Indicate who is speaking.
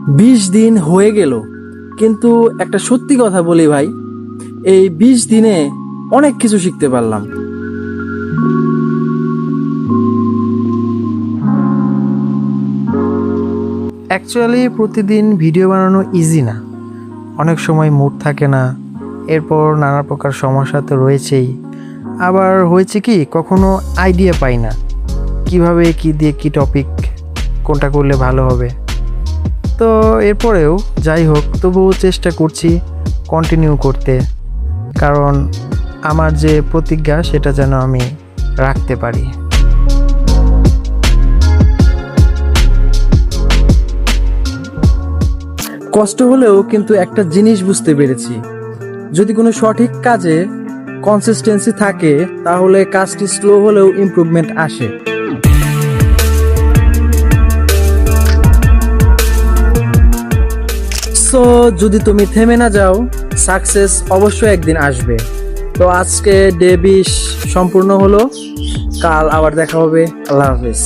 Speaker 1: 20 দিন হয়ে গেল, কিন্তু একটা সত্যি কথা বলি ভাই, এই 20 দিনে অনেক কিছু শিখতে পারলাম।
Speaker 2: অ্যাকচুয়ালি প্রতিদিন ভিডিও বানানো ইজি না, অনেক সময় মুড থাকে না, এরপর নানা প্রকার সমস্যা তো রয়েছেই। আবার হয়েছে কি, কখনো আইডিয়া পাই না কিভাবে কি দিয়ে কি টপিক কোনটা করলে ভালো হবে। তো এরপরেও যাই হোক, তবুও চেষ্টা করছি কন্টিনিউ করতে, কারণ আমার যে প্রতিজ্ঞা সেটা যেন আমি রাখতে পারি।
Speaker 1: কষ্ট হলেও কিন্তু একটা জিনিস বুঝতে পেরেছি, যদি কোনো সঠিক কাজে কনসিস্টেন্সি থাকে তাহলে কাজটি স্লো হলেও ইমপ্রুভমেন্ট আসে। সো যদি তুমি থেমে না যাও, সাকসেস অবশ্যই একদিন আসবে। তো আজকে ডে 20 সম্পূর্ণ হলো, কাল আবার দেখা হবে। আল্লাহ হাফেজ।